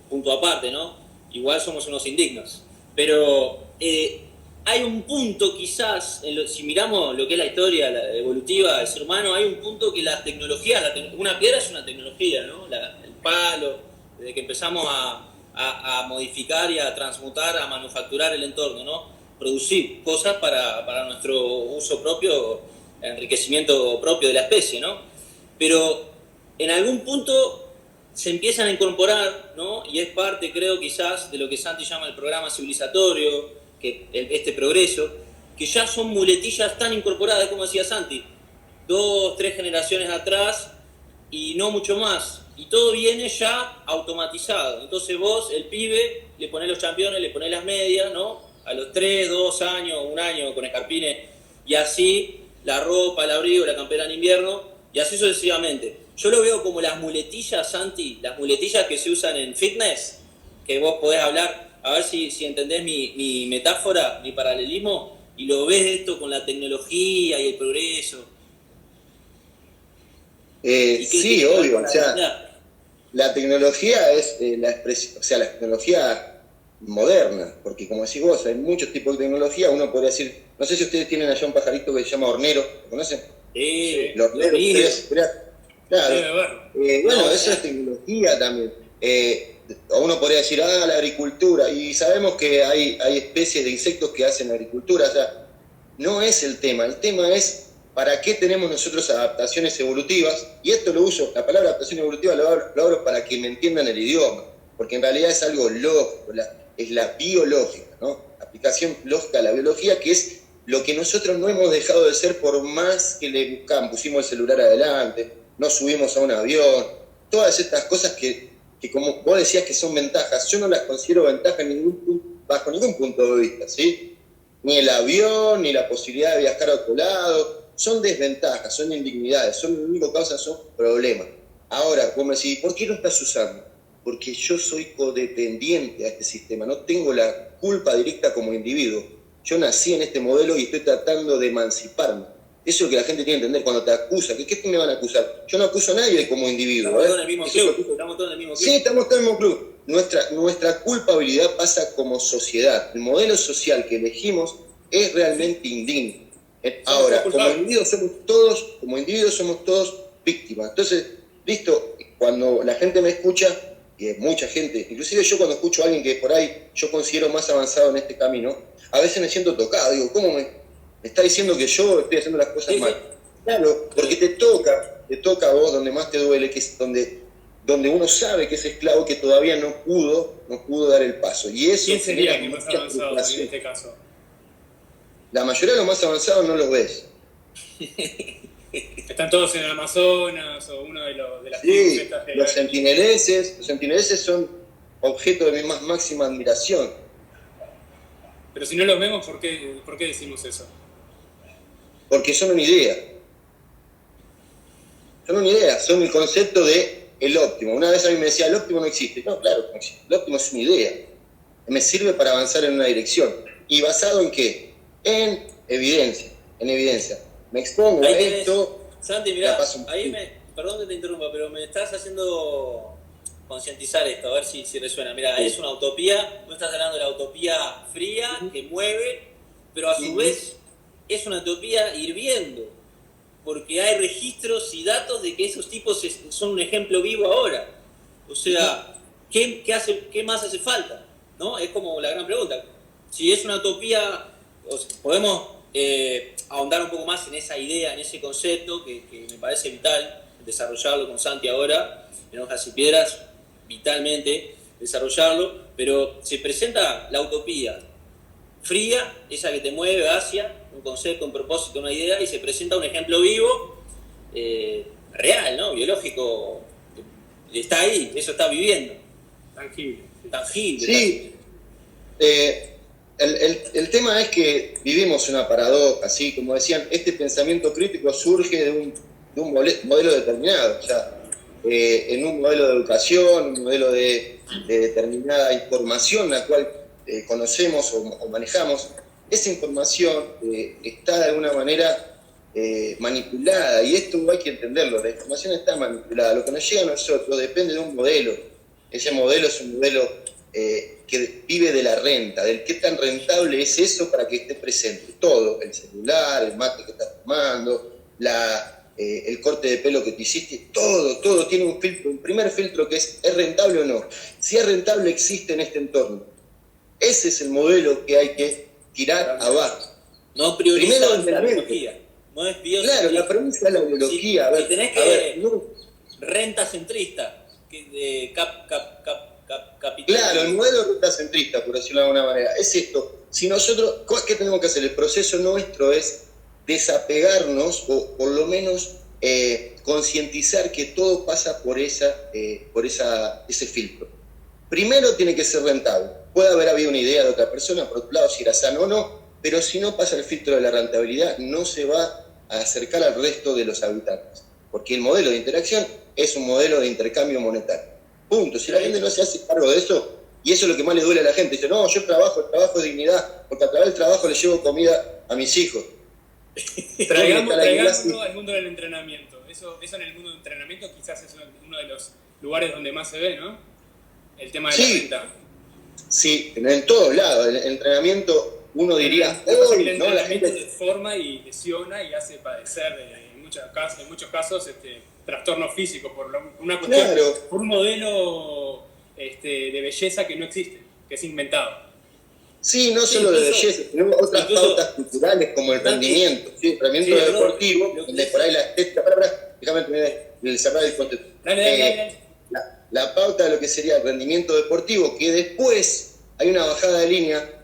Punto aparte, ¿no? Igual somos unos indignos. Pero hay un punto quizás, si miramos lo que es la historia evolutiva del ser humano, hay un punto que las tecnologías, una piedra es una tecnología, ¿no? El palo, desde que empezamos a modificar y a transmutar, a manufacturar el entorno, ¿no? Producir cosas para nuestro uso propio, enriquecimiento propio de la especie, ¿no? Pero en algún punto se empiezan a incorporar, ¿no? Y es parte, creo, quizás, de lo que Santi llama el programa civilizatorio, este progreso, que ya son muletillas tan incorporadas, como decía Santi, 2, 3 generaciones atrás y no mucho más. Y todo viene ya automatizado. Entonces vos, el pibe, le ponés los championes, le ponés las medias, ¿no? A los 3, 2 años, 1 año con escarpines, y así la ropa, el abrigo, la campera en invierno, y así sucesivamente. Yo lo veo como las muletillas, Santi, las muletillas que se usan en fitness, que vos podés hablar, a ver si entendés mi metáfora, mi paralelismo, y lo ves esto con la tecnología y el progreso. Sí, obvio, o sea, la tecnología es la expresión, o sea, la tecnología moderna, porque como decís vos, hay muchos tipos de tecnología. Uno podría decir, no sé si ustedes tienen allá un pajarito que se llama hornero, ¿lo conocen? Sí, los horneros, claro. Bueno, eso es tecnología también. O uno podría decir, la agricultura, y sabemos que hay especies de insectos que hacen agricultura, o sea, no es el tema es para qué tenemos nosotros adaptaciones evolutivas, y esto lo uso, la palabra adaptación evolutiva lo abro para que me entiendan el idioma, porque en realidad es algo lógico, es la biológica, ¿no? Aplicación lógica a la biología, que es lo que nosotros no hemos dejado de ser por más que le buscamos, pusimos el celular adelante, nos subimos a un avión, todas estas cosas que como vos decías que son ventajas, yo no las considero ventajas bajo ningún punto de vista, ¿sí? Ni el avión, ni la posibilidad de viajar a otro lado, son desventajas, son indignidades, lo único que causan son problemas. Ahora, como decís, ¿por qué lo estás usando? Porque yo soy codependiente a este sistema, no tengo la culpa directa como individuo. Yo nací en este modelo y estoy tratando de emanciparme. Eso es lo que la gente tiene que entender cuando te acusa. ¿Qué me van a acusar? Yo no acuso a nadie como individuo. Estamos todos en el mismo club. Estamos todos en el mismo club. Sí, estamos todos en el mismo club. Nuestra culpabilidad pasa como sociedad. El modelo social que elegimos es realmente indigno. Ahora, como individuos somos todos víctimas. Entonces, listo, cuando la gente me escucha, y mucha gente, inclusive yo cuando escucho a alguien que por ahí yo considero más avanzado en este camino, a veces me siento tocado, digo, ¿cómo me está diciendo que yo estoy haciendo las cosas mal? Claro, porque te toca a vos donde más te duele, que es donde uno sabe que es esclavo, que todavía no pudo dar el paso. Y eso ¿quién sería el más avanzado en este caso? La mayoría de los más avanzados no los ves. Están todos en el Amazonas o uno de las sí, los sentineleses son objeto de mi más máxima admiración. Pero si no los vemos, ¿por qué decimos eso? Porque son una idea. Son el concepto de el óptimo. Una vez a mí me decía, el óptimo no existe. No, claro que no existe. El óptimo es una idea. Me sirve para avanzar en una dirección. ¿Y basado en qué? En evidencia. Me expongo a esto. Santi, mirá, perdón que te interrumpa, pero me estás haciendo concientizar esto, a ver si resuena. Mirá, es una utopía, tú estás hablando de la utopía fría, que mueve, pero a su vez es una utopía hirviendo, porque hay registros y datos de que esos tipos son un ejemplo vivo ahora. O sea, ¿qué más hace falta? ¿No? Es como la gran pregunta. Si es una utopía, podemos ahondar un poco más en esa idea, en ese concepto que me parece vital desarrollarlo con Santi ahora, en Hojas y Piedras, vitalmente desarrollarlo, pero se presenta la utopía fría, esa que te mueve hacia un concepto, un propósito, una idea, y se presenta un ejemplo vivo, real, ¿no? Biológico, está ahí, eso está viviendo. Tangible. Sí. El tema es que vivimos una paradoja, así como decían, este pensamiento crítico surge de un modelo determinado, o sea, en un modelo de educación, un modelo de determinada información la cual conocemos o manejamos. Esa información está de alguna manera manipulada, y esto hay que entenderlo, la información está manipulada, lo que nos llega a nosotros depende de un modelo. Ese modelo es un modelo que vive de la renta, del qué tan rentable es eso para que esté presente. Todo, el celular, el mate que estás tomando, el corte de pelo que te hiciste, todo tiene un filtro, un primer filtro que es rentable o no. Si es rentable, existe en este entorno. Ese es el modelo que hay que tirar abajo. No prioriza la biología. No es biología. Claro, la premisa es la biología. Si tenés que renta centrista, capital. Claro, el modelo rentacentrista, por decirlo de alguna manera, es esto. Si nosotros, ¿qué tenemos que hacer? El proceso nuestro es desapegarnos, o por lo menos concientizar que todo pasa por ese filtro. Primero tiene que ser rentable. Puede haber habido una idea de otra persona, por otro lado, si era sano o no, pero si no pasa el filtro de la rentabilidad, no se va a acercar al resto de los habitantes. Porque el modelo de interacción es un modelo de intercambio monetario. Punto. Si la gente no se hace cargo de eso, y eso es lo que más le duele a la gente, dice, no, yo trabajo, el trabajo es dignidad, porque a través del trabajo le llevo comida a mis hijos. Traigámoslo al mundo del entrenamiento. Eso en el mundo del entrenamiento quizás es uno de los lugares donde más se ve, ¿no? El tema de la renta. Sí, en todos lados. El entrenamiento, uno diría, el entrenamiento se forma y lesiona y hace padecer en muchos casos trastornos físicos por una cuestión, por un modelo de belleza que no existe, que es inventado. Sí, no solo de belleza, sino otras pautas culturales como el rendimiento, ¿sí? El rendimiento deportivo, donde por ahí la estética, déjame terminar de cerrar el concepto. La pauta de lo que sería el rendimiento deportivo, que después hay una bajada de línea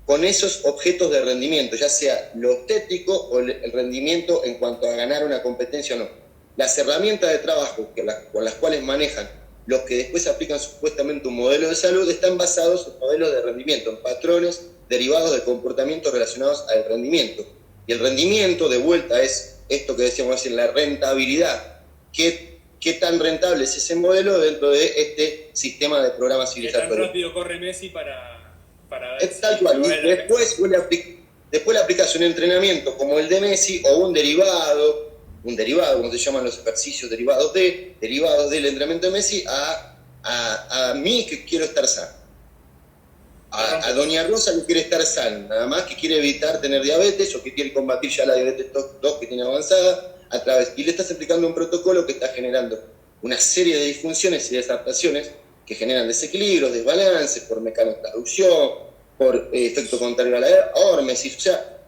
con esos objetos de rendimiento, ya sea lo estético o el rendimiento en cuanto a ganar una competencia o no. Las herramientas de trabajo con las cuales manejan los que después aplican supuestamente un modelo de salud están basados en modelos de rendimiento, en patrones derivados de comportamientos relacionados al rendimiento. Y el rendimiento, de vuelta, es esto que decíamos recién, la rentabilidad. ¿Qué qué tan rentable es ese modelo dentro de este sistema de programa civilizatorio. ¿Qué tan rápido corre Messi para ver es tal cual. Y después le aplicas un entrenamiento como el de Messi o un derivado, como se llaman los ejercicios derivados del entrenamiento de Messi, a mí que quiero estar sano. A Doña Rosa que quiere estar sana, nada más que quiere evitar tener diabetes o que quiere combatir ya la diabetes 2 que tiene avanzada, y le estás aplicando un protocolo que está generando una serie de disfunciones y desadaptaciones que generan desequilibrios, desbalances por mecanotransducción, por efecto contrario a la hormesis. O sea,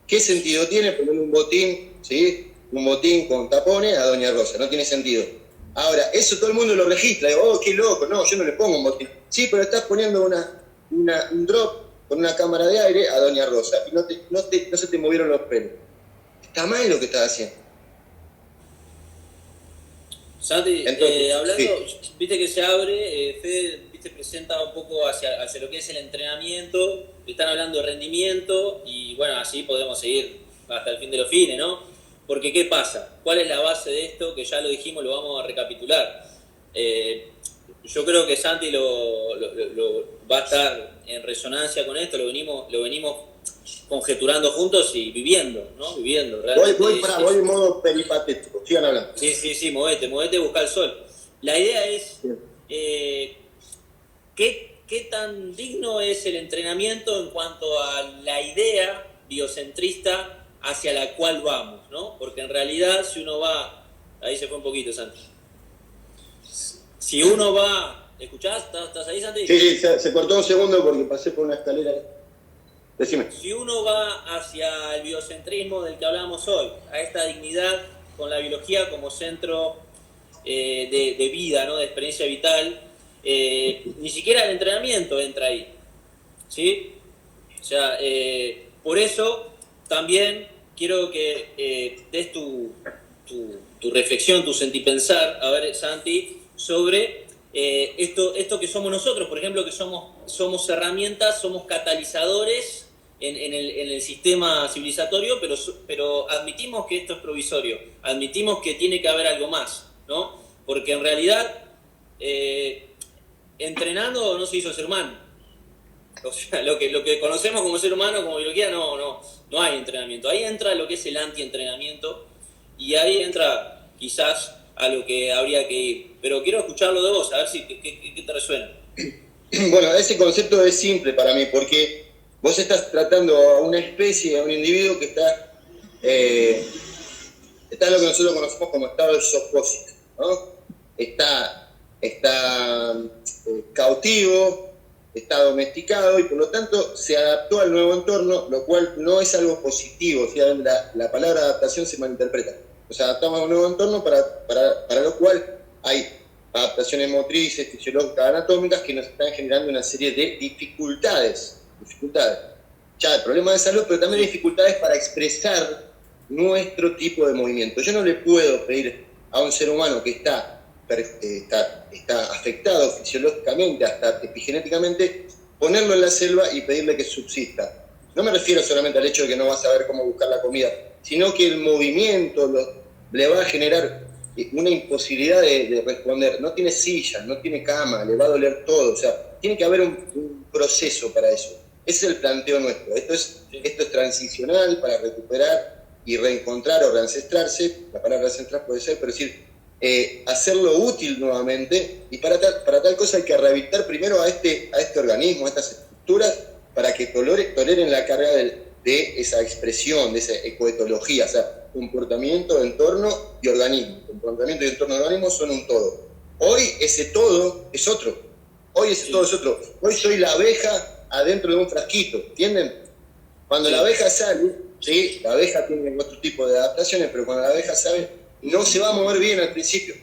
¿qué sentido tiene poner un botín, ¿sí? Un botín con tapones a Doña Rosa? No tiene sentido. Ahora, eso todo el mundo lo registra. Digo, oh, qué loco. No, yo no le pongo un botín. Sí, pero estás poniendo un drop con una cámara de aire a Doña Rosa y no se te movieron los pelos. Está mal lo que estás haciendo. Santi, entonces, hablando, sí. Viste que se abre, Fede presenta un poco hacia lo que es el entrenamiento, están hablando de rendimiento y bueno, así podemos seguir hasta el fin de los fines, ¿no? Porque ¿qué pasa? ¿Cuál es la base de esto? Que ya lo dijimos, lo vamos a recapitular. Yo creo que Santi lo va a estar en resonancia con esto, lo venimos conjeturando juntos y viviendo, ¿no? Viviendo. Voy en modo peripatético, sigan hablando. Sí, movete, busca el sol. La idea es, ¿qué tan digno es el entrenamiento en cuanto a la idea biocentrista hacia la cual vamos, ¿no? Porque en realidad si uno va, ahí se fue un poquito Santi, si uno va, ¿escuchás? ¿Estás ahí, Santi? Sí, se cortó un segundo porque pasé por una escalera. Decime. Si uno va hacia el biocentrismo del que hablamos hoy, a esta dignidad con la biología como centro de vida, ¿no? De experiencia vital, ni siquiera el entrenamiento entra ahí, ¿sí? O sea, por eso también quiero que des tu reflexión, tu sentipensar, a ver, Santi, sobre esto que somos nosotros, por ejemplo, que somos herramientas, somos catalizadores en el sistema civilizatorio, pero admitimos que esto es provisorio, admitimos que tiene que haber algo más, ¿no? Porque en realidad, entrenando no se hizo ser humano. O sea, lo que conocemos como ser humano, como biología, no hay entrenamiento. Ahí entra lo que es el antientrenamiento y ahí entra quizás a lo que habría que ir. Pero quiero escucharlo de vos, a ver si qué te resuena. Bueno, ese concepto es simple para mí, porque vos estás tratando a una especie, a un individuo que está en lo que nosotros conocemos como estado de zoopósis, ¿no? Está cautivo, está domesticado y por lo tanto se adaptó al nuevo entorno, lo cual no es algo positivo. O sea, la palabra adaptación se malinterpreta. Nos adaptamos a un nuevo entorno para lo cual hay adaptaciones motrices, fisiológicas, anatómicas que nos están generando una serie de dificultades. Ya de problemas de salud, pero también dificultades para expresar nuestro tipo de movimiento. Yo no le puedo pedir a un ser humano que está afectado fisiológicamente, hasta epigenéticamente, ponerlo en la selva y pedirle que subsista. No me refiero solamente al hecho de que no va a saber cómo buscar la comida, sino que el movimiento le va a generar una imposibilidad de responder. No tiene silla, no tiene cama, le va a doler todo. O sea, tiene que haber un proceso para eso. Ese es el planteo nuestro. Esto es transicional para recuperar y reencontrar o reancestrarse. La palabra ancestrar puede ser, pero decir, hacerlo útil nuevamente. Y para tal cosa hay que rehabilitar primero a este organismo, a estas estructuras, para que toleren la carga de esa expresión, de esa ecoetología, o sea, comportamiento, entorno y organismo. Comportamiento y entorno y organismo son un todo. Hoy ese todo es otro. Hoy soy la abeja adentro de un frasquito, ¿entienden? Cuando la abeja sale, ¿sí? La abeja tiene otro tipo de adaptaciones, pero cuando la abeja sale, no se va a mover bien al principio.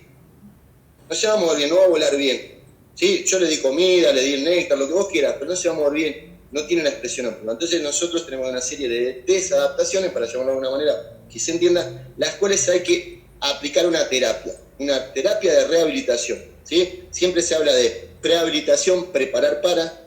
No se va a mover bien, no va a volar bien. ¿Sí? Yo le di comida, le di el néctar, lo que vos quieras, pero no se va a mover bien. No tiene una expresión óptima. Entonces nosotros tenemos una serie de desadaptaciones, para llamarlo de alguna manera que se entienda, las cuales hay que aplicar una terapia de rehabilitación, ¿sí? Siempre se habla de prehabilitación, preparar para,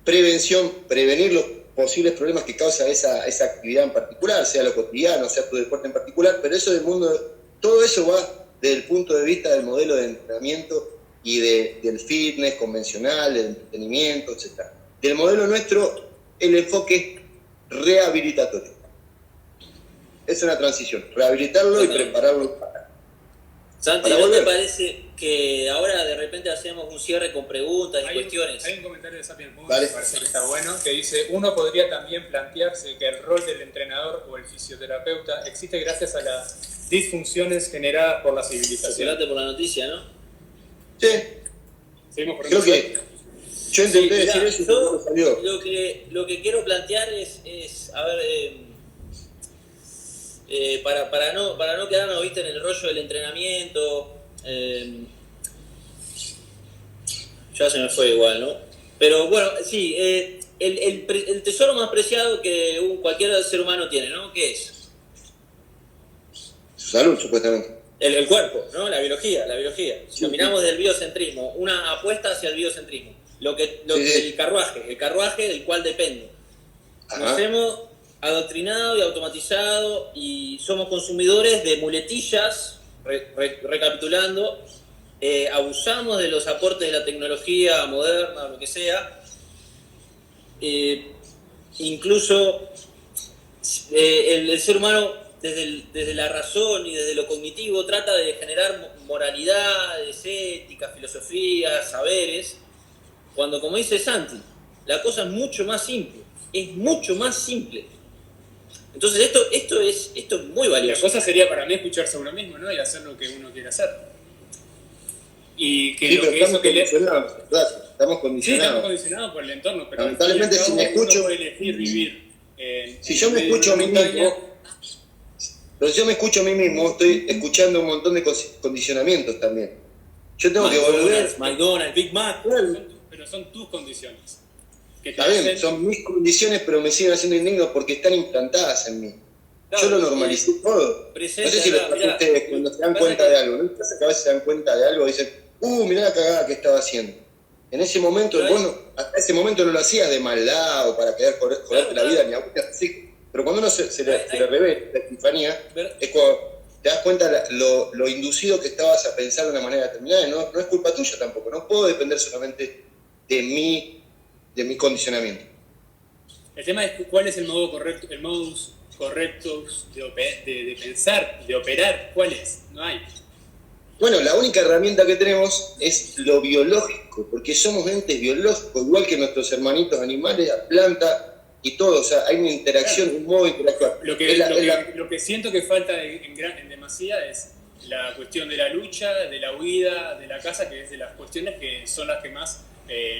prevención, prevenir los posibles problemas que causa esa actividad en particular, sea lo cotidiano, sea tu deporte en particular, pero eso del mundo, todo eso va desde el punto de vista del modelo de entrenamiento y del fitness convencional, del entretenimiento, etc. Del modelo nuestro, el enfoque es rehabilitatorio. Es una transición, rehabilitarlo y prepararlo para Santi, ¿no te parece que ahora de repente hacemos un cierre con preguntas y cuestiones? Hay un comentario de Sapien Punto Vale. que parece que está bueno, que dice: uno podría también plantearse que el rol del entrenador o el fisioterapeuta existe gracias a las disfunciones generadas por la civilización. Circulate por la noticia, ¿no? Sí. Seguimos por Creo que yo intenté decir eso y no me salió. Lo que quiero plantear es a ver, para no quedarnos, viste, en el rollo del entrenamiento, ya se me fue igual, ¿no? Pero bueno, sí, el tesoro más preciado que cualquier ser humano tiene, ¿no? ¿Qué es? Su salud, supuestamente. El cuerpo, ¿no? La biología. Si lo miramos del biocentrismo, una apuesta hacia el biocentrismo. El carruaje del cual dependo. Nos hemos adoctrinado y automatizado y somos consumidores de muletillas, recapitulando, abusamos de los aportes de la tecnología moderna, lo que sea, incluso el ser humano desde la razón y desde lo cognitivo trata de generar moralidades, éticas, filosofías, saberes, cuando, como dice Santi, la cosa es mucho más simple, Entonces esto es muy valioso. La cosa sería para mí escucharse a uno mismo, ¿no? Y hacer lo que uno quiere hacer. Y que sí, lo pero que estamos condicionados. Estamos condicionados. Sí, estamos condicionados por el entorno, pero lamentablemente si me escucho, puede elegir vivir si yo me escucho a mí mismo, pero si yo me escucho a mí mismo, estoy escuchando un montón de condicionamientos también. Yo tengo que volver. McDonald's, Big Mac. Pero son tus condiciones. Está bien, son mis condiciones, pero me siguen haciendo indigno porque están implantadas en mí. Claro, yo lo normalicé todo. No sé si lo pasó ustedes cuando se dan cuenta de algo. ¿No pasa que a veces se dan cuenta de algo y dicen, mirá la cagada que estaba haciendo? En ese momento, hasta ese momento no lo hacías de maldad o para querer joderte la vida, ni a así. Pero cuando uno se le revela la epifanía, es cuando te das cuenta lo inducido que estabas a pensar de una manera determinada. No es culpa tuya tampoco. No puedo depender solamente de mi condicionamiento. El tema es cuál es el modo correcto, el modus correctus de pensar, de operar. ¿Cuál es? No hay. Bueno, la única herramienta que tenemos es lo biológico, porque somos entes biológicos, igual que nuestros hermanitos animales, la planta y todo. O sea, hay una interacción, un modo de interactuar. Lo que siento que falta en demasía es la cuestión de la lucha, de la huida, de la caza, que es de las cuestiones que son las que más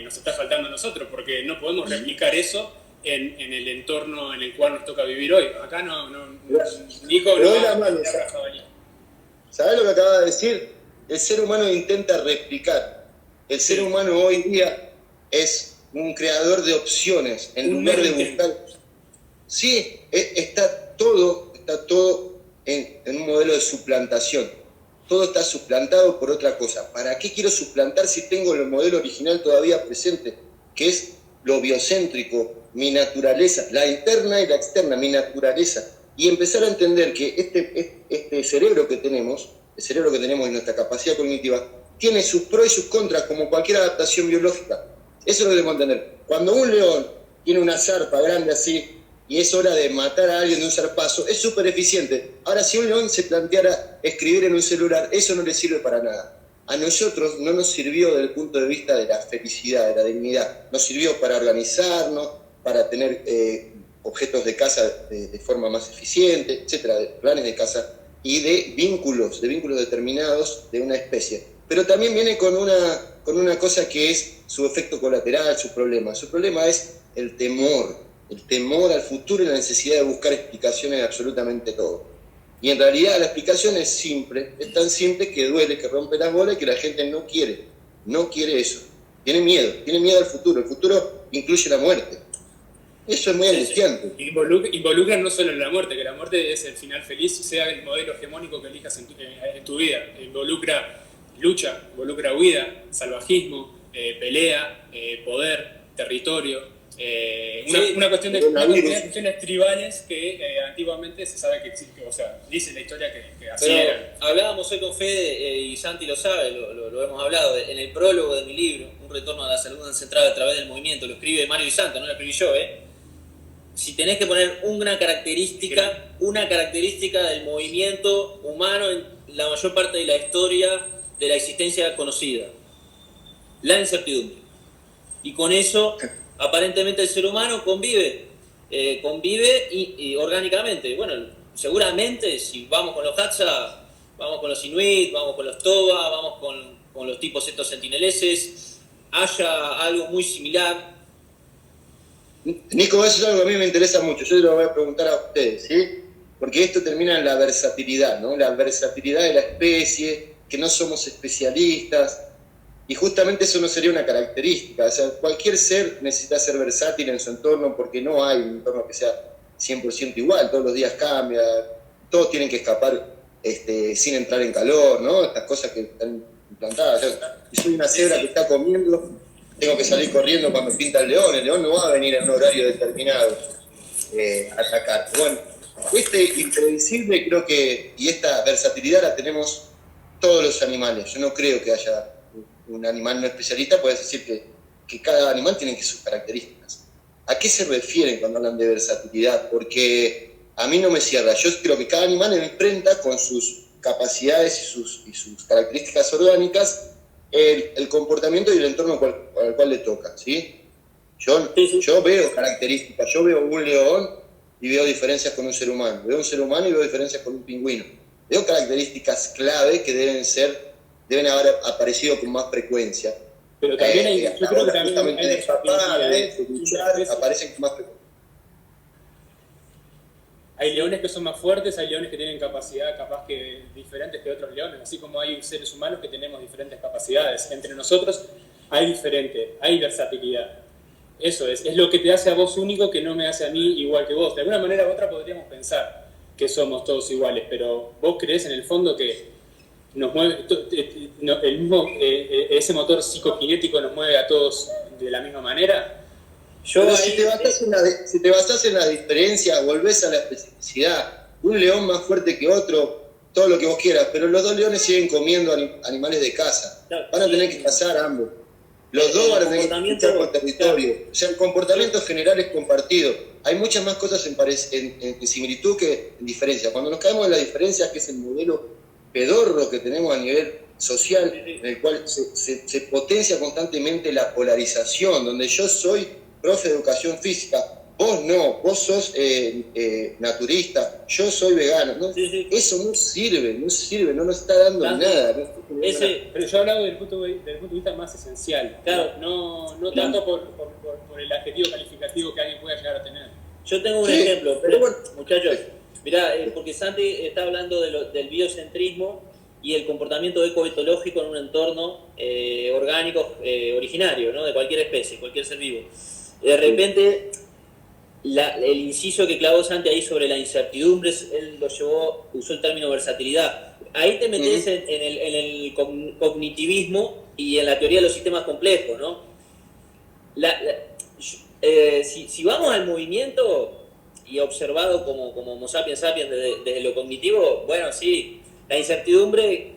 nos está faltando a nosotros, porque no podemos replicar eso en el entorno en el cual nos toca vivir hoy. Acá Nico no va a la jabalí. ¿Sabés lo que acaba de decir? El ser humano intenta replicar. El ser humano hoy día es un creador de opciones en lugar de buscar. Sí, está todo en un modelo de suplantación. Todo está suplantado por otra cosa. ¿Para qué quiero suplantar si tengo el modelo original todavía presente? Que es lo biocéntrico, mi naturaleza, la interna y la externa, mi naturaleza. Y empezar a entender que este cerebro que tenemos, el cerebro que tenemos y nuestra capacidad cognitiva, tiene sus pros y sus contras, como cualquier adaptación biológica. Eso lo debemos entender. Cuando un león tiene una zarpa grande así, y es hora de matar a alguien de un zarpazo, es súper eficiente. Ahora, si un león se planteara escribir en un celular, eso no le sirve para nada. A nosotros no nos sirvió desde el punto de vista de la felicidad, de la dignidad. Nos sirvió para organizarnos, para tener objetos de caza de forma más eficiente, etcétera, de planes de caza y de vínculos determinados de una especie. Pero también viene con una cosa que es su efecto colateral, su problema. Su problema es el temor al futuro y la necesidad de buscar explicaciones de absolutamente todo. Y en realidad la explicación es simple, es tan simple que duele, que rompe las bolas y que la gente no quiere eso. Tiene miedo al futuro. El futuro incluye la muerte. Eso es muy angustiante. Involucra no solo la muerte, que la muerte es el final feliz, sea el modelo hegemónico que elijas en tu vida. Involucra lucha, involucra huida, salvajismo, pelea, poder, territorio, Una cuestión de cuestiones tribales que antiguamente se sabe que existe, o sea, dice la historia que así eran. Hablábamos hoy con Fede, y Santi lo sabe, lo hemos hablado, en el prólogo de mi libro, Un retorno a la salud ancestral a través del movimiento, lo escribe Mario Di Santo, no lo escribí yo, Si tenés que poner una característica del movimiento humano en la mayor parte de la historia de la existencia conocida, la incertidumbre. Y con eso, aparentemente el ser humano convive y orgánicamente. Bueno, seguramente si vamos con los Hadza, vamos con los Inuit, vamos con los Toba, vamos con los tipos estos sentineleses, haya algo muy similar. Nico, eso es algo que a mí me interesa mucho. Yo lo voy a preguntar a ustedes, ¿sí? Porque esto termina en la versatilidad, ¿no? La versatilidad de la especie, que no somos especialistas. Y justamente eso no sería una característica. O sea, cualquier ser necesita ser versátil en su entorno porque no hay un entorno que sea 100% igual. Todos los días cambia, todos tienen que escapar sin entrar en calor, ¿no? Estas cosas que están implantadas. Si soy una cebra que está comiendo, tengo que salir corriendo cuando pinta el león no va a venir en un horario determinado a atacar. Bueno, impredecible creo que, y esta versatilidad la tenemos todos los animales. Yo no creo que haya un animal no especialista, puedes decir que cada animal tiene sus características. ¿A qué se refieren cuando hablan de versatilidad? Porque a mí no me cierra. Yo creo que cada animal enfrenta con sus capacidades y sus características orgánicas el comportamiento y el entorno al cual le toca, ¿sí? Yo veo características, yo veo un león y veo diferencias con un ser humano, veo un ser humano y veo diferencias con un pingüino. Veo características clave que deben haber aparecido con más frecuencia. Pero también yo creo que también hay aparecen con más frecuencia. Hay leones que son más fuertes, hay leones que tienen capacidad capaz que diferentes que otros leones, así como hay seres humanos que tenemos diferentes capacidades. Entre nosotros hay versatilidad. Eso es lo que te hace a vos único que no me hace a mí igual que vos. De alguna manera u otra podríamos pensar que somos todos iguales, pero ¿vos creés en el fondo que nos mueve ese motor psicoquinético nos mueve a todos de la misma manera? Si te basás en la diferencia, volvés a la especificidad. Un león más fuerte que otro, todo lo que vos quieras, pero los dos leones siguen comiendo animales de caza. Van a tener que cazar ambos. Los dos van a tener que luchar por territorio. O sea, el comportamiento general es compartido. Hay muchas más cosas en similitud que en diferencia. Cuando nos caemos en la diferencia, que es el modelo pedorro que tenemos a nivel social, en el cual se potencia constantemente la polarización, donde yo soy profe de educación física, vos no, vos sos naturista, yo soy vegano, ¿no? Eso no sirve, no nos está dando nada. Pero yo he hablado desde el punto de vista más esencial, claro. No tanto por el adjetivo calificativo que alguien pueda llegar a tener. Yo tengo un ejemplo, pero muchachos, mirá, porque Santi está hablando del biocentrismo y el comportamiento ecoetológico en un entorno orgánico originario, ¿no? De cualquier especie, cualquier ser vivo. De repente, el inciso que clavó Santi ahí sobre la incertidumbre, él usó el término versatilidad. Ahí te metés en el cognitivismo y en la teoría de los sistemas complejos, ¿no? Si vamos al movimiento y observado como Homo sapiens sapiens desde lo cognitivo, bueno, sí, la incertidumbre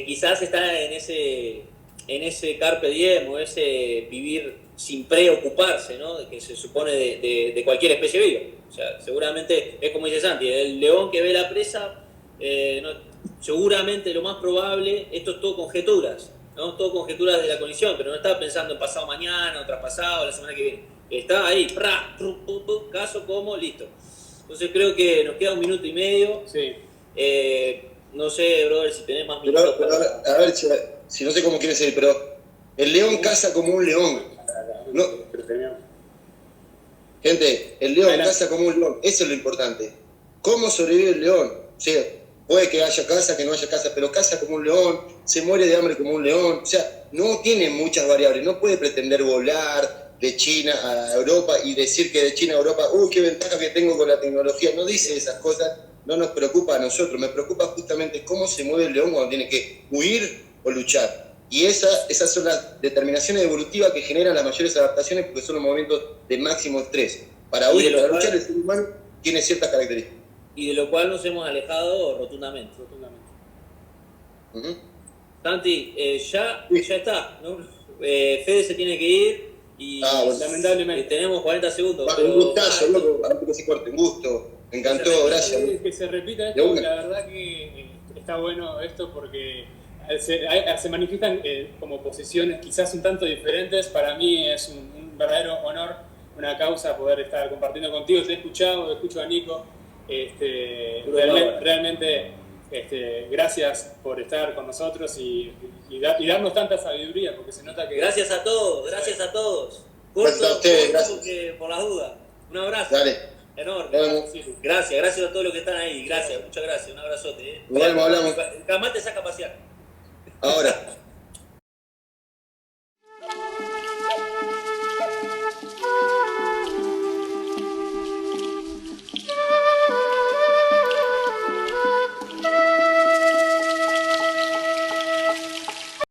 quizás está en ese carpe diem o ese vivir sin preocuparse, ¿no? Que se supone de cualquier especie viva. O sea, seguramente es como dice Santi, el león que ve la presa, seguramente lo más probable, esto es todo conjeturas, ¿no? Todo conjeturas de la colisión, pero no está pensando en pasado mañana, o traspasado, la semana que viene. Está ahí, caso como, listo. Entonces creo que nos queda 1 minuto y medio. Sí. No sé, brother, si tenés más minutos. A ver, si no sé cómo quiere ser, pero el león caza como un león. No. Gente, el león caza como un león, eso es lo importante. ¿Cómo sobrevive el león? O sea, puede que haya caza, que no haya caza, pero caza como un león, se muere de hambre como un león. O sea, no tiene muchas variables, no puede pretender volar de China a Europa y decir que de China a Europa, qué ventaja que tengo con la tecnología. No dice esas cosas, no nos preocupa a nosotros, me preocupa justamente cómo se mueve el león cuando tiene que huir o luchar. Y esas son las determinaciones evolutivas que generan las mayores adaptaciones porque son los momentos de máximo estrés. Para luchar el ser humano tiene ciertas características. Y de lo cual nos hemos alejado rotundamente. Santi, ya está, ¿no? Fede se tiene que ir y lamentablemente tenemos 40 segundos. Un gustazo, loco, que se corte, un gusto. Me encantó, gracias. Que se repita esto, la verdad que está bueno esto porque se manifiestan como posiciones quizás un tanto diferentes. Para mí es un verdadero honor, una causa poder estar compartiendo contigo. Te he escuchado, escucho a Nico. Realmente gracias por estar con nosotros y darnos tanta sabiduría, porque se nota que... Gracias a todos. Gracias a ustedes, gracias. Por las dudas. Un abrazo. Dale. Enorme. Gracias a todos los que están ahí. Gracias, muchas gracias. Un abrazote. Hablamos. Jamás te saca a pasear. Ahora.